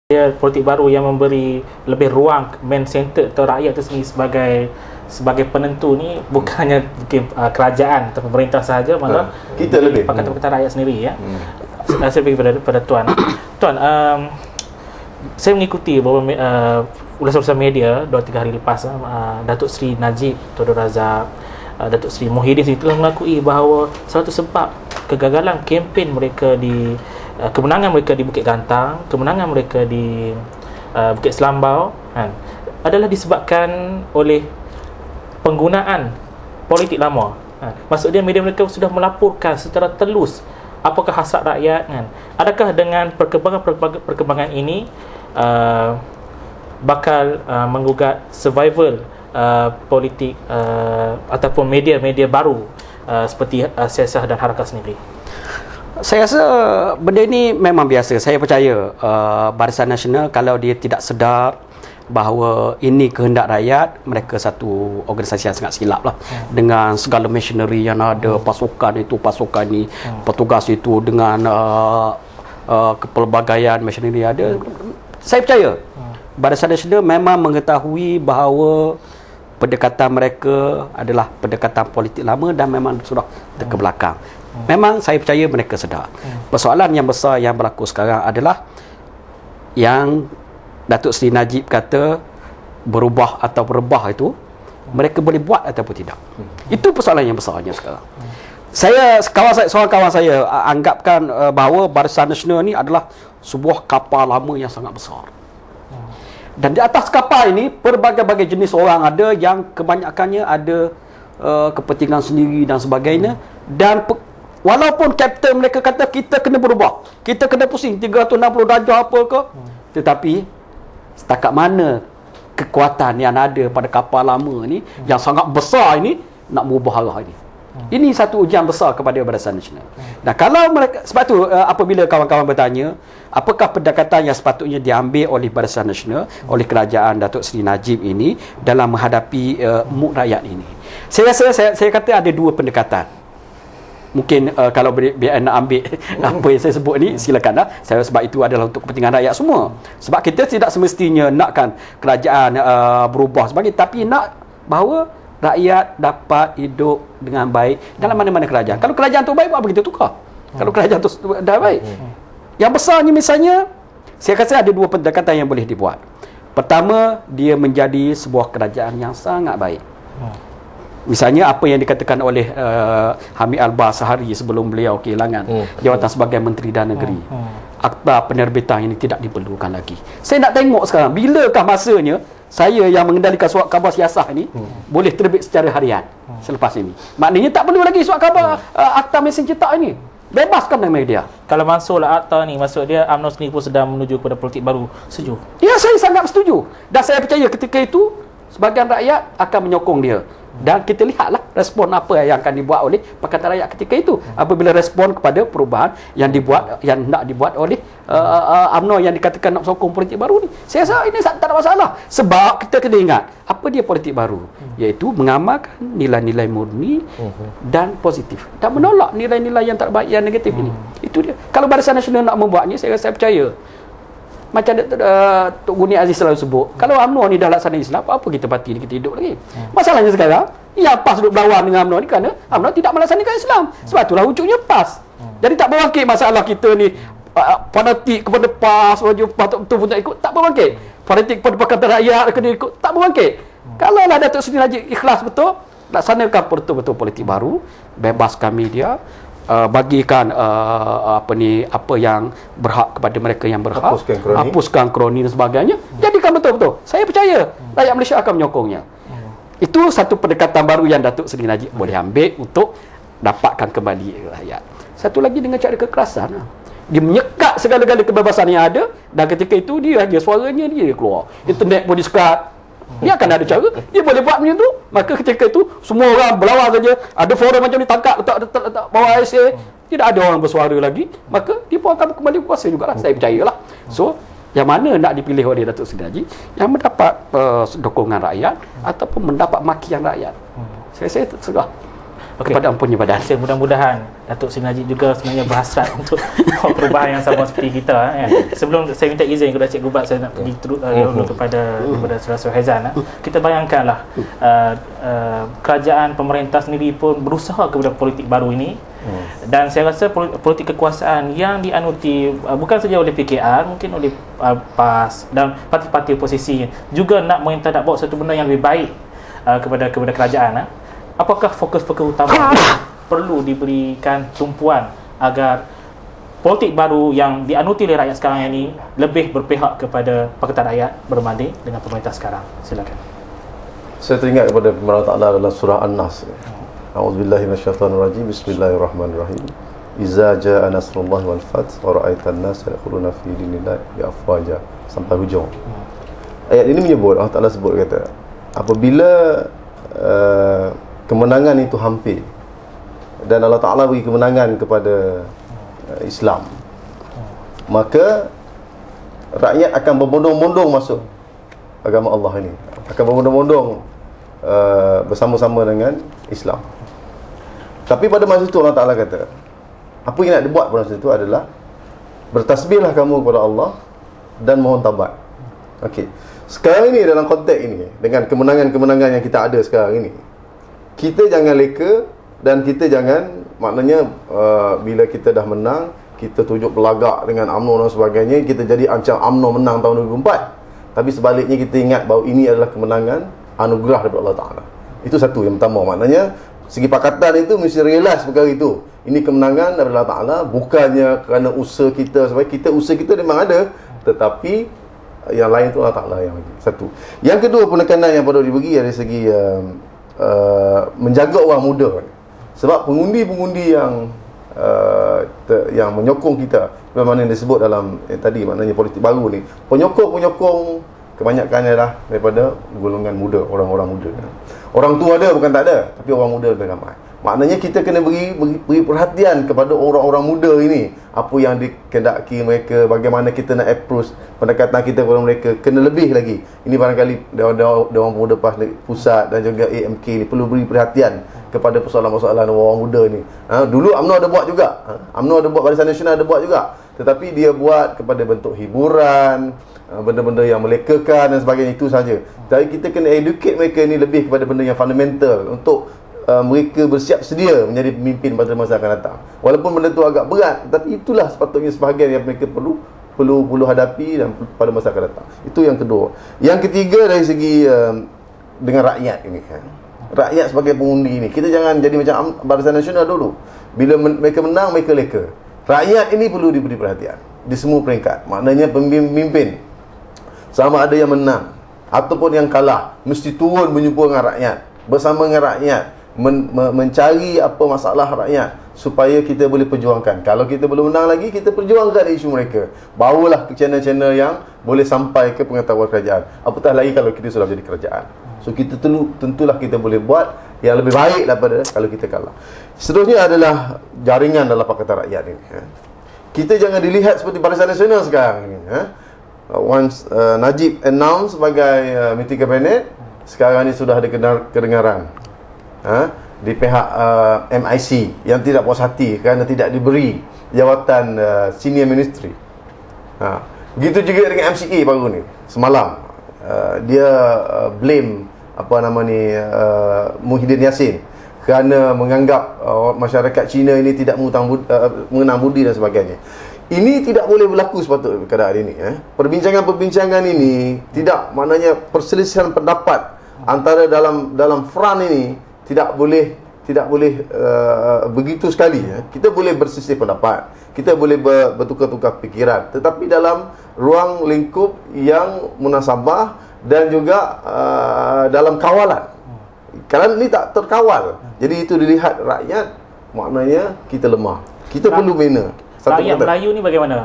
dia politik baru yang memberi lebih ruang main center atau rakyat itu sendiri sebagai penentu ni bukan hanya kerajaan atau pemerintah sahaja, malah kita lebih pakatan rakyat sendiri ya. Saya pergi pada Tuan. Tuan, saya mengikuti beberapa ulasan media 2-3 hari lepas, Datuk Seri Najib Tun Razak, Datuk Seri Muhyiddin itu telah mengakui bahawa salah satu sebab kegagalan kempen mereka kemenangan mereka di Bukit Gantang, kemenangan mereka di Bukit Selambau adalah disebabkan oleh penggunaan politik lama. Maksudnya media mereka sudah melaporkan secara telus apakah hasrat rakyat Adakah dengan perkembangan ini bakal menggugat survival politik ataupun media-media baru seperti Siasah dan Harakat sendiri? Saya rasa benda ini memang biasa. Saya percaya Barisan Nasional kalau dia tidak sedar bahawa ini kehendak rakyat, mereka satu organisasi yang sangat silap lah. Dengan segala machinery yang ada, pasukan itu, pasukan ini, petugas itu, dengan kepelbagaian machinery ada. Saya percaya Barisan Nasional memang mengetahui bahawa pendekatan mereka adalah pendekatan politik lama dan memang sudah terkebelakang. Memang saya percaya mereka sedar. Persoalan yang besar yang berlaku sekarang adalah yang Datuk Seri Najib kata berubah atau berebah itu, mereka boleh buat ataupun tidak. Itu persoalan yang besarnya sekarang. Seorang kawan saya anggapkan bahawa Barisan Nasional ni adalah sebuah kapal lama yang sangat besar. Dan di atas kapal ini berbagai-bagai jenis orang ada, yang kebanyakannya ada kepentingan sendiri dan sebagainya. Dan walaupun kapten mereka kata kita kena berubah, kita kena pusing 360 darjah apa ke, tetapi setakat mana kekuatan yang ada pada kapal lama ni yang sangat besar ini nak berubah arah ini. Ini satu ujian besar kepada Barisan Nasional. Nah, kalau mereka, sebab tu apabila kawan-kawan bertanya apakah pendekatan yang sepatutnya diambil oleh Barisan Nasional, oleh kerajaan Datuk Seri Najib ini dalam menghadapi mood rakyat ini, saya rasa saya kata ada dua pendekatan. Mungkin kalau biar nak ambil apa yang saya sebut ni, silakanlah. Sebab itu adalah untuk kepentingan rakyat semua. Sebab kita tidak semestinya nakkan kerajaan berubah sebagainya, tapi nak bahawa rakyat dapat hidup dengan baik dalam mana-mana kerajaan. Kalau kerajaan tu baik, buat apa kita tukar? Kalau kerajaan tu dah baik. Yang besarnya misalnya, saya rasa ada dua pendekatan yang boleh dibuat. Pertama, dia menjadi sebuah kerajaan yang sangat baik. Misalnya apa yang dikatakan oleh Hamid Albar sehari sebelum beliau kehilangan jawatan sebagai Menteri Dalam Negeri. Akta penerbitan ini tidak diperlukan lagi. Saya nak tengok sekarang, bilakah masanya saya yang mengendalikan surat khabar Siasah ni boleh terbit secara harian selepas ini. Maknanya tak perlu lagi surat khabar akta mesin cetak ini. Bebaskan dengan media. Kalau masuklah akta ni, maksud dia UMNO sendiri pun sedang menuju kepada politik baru. Setuju? Ya, saya sangat setuju. Dan saya percaya ketika itu sebahagian rakyat akan menyokong dia. Dan kita lihatlah respon apa yang akan dibuat oleh Pakatan Rakyat ketika itu apabila respon kepada perubahan yang nak dibuat oleh UMNO yang dikatakan nak sokong politik baru ni. Saya rasa ini tak ada masalah, sebab kita kena ingat apa dia politik baru, iaitu mengamalkan nilai-nilai murni dan positif dan menolak nilai-nilai yang tak baik, yang negatif ini. Itu dia. Kalau Barisan Nasional nak membuatnya, saya percaya macam Tok Guni Aziz selalu sebut, kalau UMNO ni dah laksana Islam, apa kita parti ni kita hidup lagi? Masalahnya sekarang, ya PAS duduk berlawan dengan UMNO ni kerana UMNO tidak melaksanakan Islam. Sebab itulah ujungnya PAS. Jadi tak berbangkit masalah kita ni fanatik kepada PAS, wajib betul-betul pun tak ikut, tak berbangkit. Fanatik kepada Pakatan Rakyat kena ikut, tak berbangkit. Kalau lah Datuk Seri Najib ikhlas betul, laksanakan betul-betul politik baru, bebaskan media, bagikan apa yang berhak kepada mereka yang berhak, hapuskan kroni dan sebagainya, jadikan betul-betul. Saya percaya rakyat Malaysia akan menyokongnya. Itu satu pendekatan baru yang Datuk Seri Najib boleh ambil untuk dapatkan kembali rakyat. Satu lagi dengan cara kekerasan, dia menyekat segala-gala kebebasan yang ada, dan ketika itu dia suaranya dia keluar. Internet pun disekat. Dia akan ada cara, dia boleh buat macam tu. Maka ketika itu semua orang berlawan saja. Ada forum macam ni, tangkap letak bawah IC, tidak ada orang bersuara lagi, maka dia pun akan kembali berkuasa jugalah. Saya percayalah. So yang mana nak dipilih oleh Datuk Seri Najib, yang mendapat dukungan rakyat ataupun mendapat makian rakyat. Saya terserah. kepada Ampunnya Badan. Mudah-mudahan Datuk Seri Najib juga sebenarnya berhasrat untuk perubahan yang sama seperti kita kan. Sebelum saya minta izin kepada Cikgu Bat, saya nak pergi dulu kepada Saudara Haizan. Kita bayangkanlah kerajaan pemerintah sendiri pun berusaha kepada politik baru ini. Dan saya rasa politik kekuasaan yang dianuti bukan saja oleh PKR, mungkin oleh PAS dan parti-parti oposisi juga nak bawa satu benda yang lebih baik kepada kerajaan. Apakah fokus-fokus utama perlu diberikan tumpuan agar politik baru yang dianuti oleh rakyat sekarang ini lebih berpihak kepada Pakatan Rakyat berbanding dengan pemerintah sekarang? Silakan. Saya teringat kepada firman Allah Ta'ala dalam surah An-Nas. A'udzubillahi minasyaitonirrajim. Bismillahirrahmanirrahim. Iza jaa nasrullahi wal fath wa ra'aitan nasa yadkhuluna fi dinillahi afwaja, sampai hujung. Ayat ini menyebut, Allah Ta'ala sebut, kata, apabila kemenangan itu hampir dan Allah Ta'ala beri kemenangan kepada Islam, maka rakyat akan berbondong-bondong masuk agama Allah ini, akan berbondong-bondong bersama-sama dengan Islam. Tapi pada masa itu Allah Ta'ala kata, apa yang nak dibuat pada masa itu adalah bertasbihlah kamu kepada Allah dan mohon taubat. Okey. Sekarang ini, dalam konteks ini, dengan kemenangan-kemenangan yang kita ada sekarang ini, kita jangan leka dan kita jangan, maknanya bila kita dah menang, kita tunjuk belagak dengan UMNO dan sebagainya, kita jadi ancam UMNO menang tahun 2004. Tapi sebaliknya kita ingat bahawa ini adalah kemenangan anugerah daripada Allah Ta'ala. Itu satu yang pertama. Maknanya segi pakatan itu mesti realize perkara itu. Ini kemenangan daripada Allah Ta'ala, bukannya kerana usaha kita. Sebab usaha kita memang ada, tetapi yang lain itu Allah Ta'ala yang bagi. Satu. Yang kedua, penekanan yang perlu diberi dari segi menjaga orang muda. Sebab pengundi-pengundi yang menyokong kita, bagaimana yang disebut dalam tadi, maknanya politik baru ni, penyokong kebanyakan adalah daripada golongan muda, orang-orang muda. Orang tua ada, bukan tak ada, tapi orang muda lebih ramai. Maknanya kita kena beri perhatian kepada orang-orang muda ini. Apa yang dikehendaki mereka, bagaimana kita nak approach pendekatan kita kepada mereka, kena lebih lagi. Ini barangkali Dewan Pemuda PAS Pusat dan juga AMK ni perlu beri perhatian kepada persoalan-persoalan orang muda ni. Dulu UMNO ada buat juga. UMNO ada buat, Barisan Nasional ada buat juga. Tetapi dia buat kepada bentuk hiburan, benda-benda yang melekakan dan sebagainya, itu saja. Tapi kita kena educate mereka ni lebih kepada benda yang fundamental untuk mereka bersiap sedia menjadi pemimpin pada masa akan datang. Walaupun benda tu agak berat, tapi itulah sepatutnya sebahagian yang mereka perlu hadapi dan pada masa akan datang. Itu yang kedua. Yang ketiga, dari segi dengan rakyat ini, rakyat sebagai pengundi ini, kita jangan jadi macam Barisan Nasional dulu. Bila mereka menang, mereka leka. Rakyat ini perlu diberi perhatian di semua peringkat. Maknanya pemimpin, sama ada yang menang ataupun yang kalah, mesti turun menjumpa dengan rakyat, bersama dengan rakyat, mencari apa masalah rakyat supaya kita boleh perjuangkan. Kalau kita belum menang lagi, kita perjuangkan isu mereka. Bawalah ke channel-channel yang boleh sampai ke pengetahuan kerajaan. Apatah lagi kalau kita sudah menjadi kerajaan. So kita tentulah kita boleh buat yang lebih baik daripada kalau kita kalah. Seterusnya adalah jaringan dalam Pakatan Rakyat ini. Kita jangan dilihat seperti Barisan Nasional sekarang ini. Once Najib announce sebagai meeting kabinet, sekarang ini sudah ada kedengaran di pihak MIC yang tidak puas hati kerana tidak diberi jawatan senior ministry. Begitu juga dengan MCA baru ni. Semalam dia blame Muhyiddin Yassin kerana menganggap masyarakat Cina ini tidak mengenang budi dan sebagainya. Ini tidak boleh berlaku sepatutnya keadaan ini. Perbincangan-perbincangan ini tidak, maknanya perselisihan pendapat antara dalam front ini tidak boleh begitu sekali. Kita boleh berselisih pendapat, kita boleh bertukar-tukar fikiran, tetapi dalam ruang lingkup yang munasabah dan juga dalam kawalan. Kerana ini tak terkawal, jadi itu dilihat rakyat, maknanya kita lemah. Kita perlu bina. Rakyat Melayu ni bagaimana?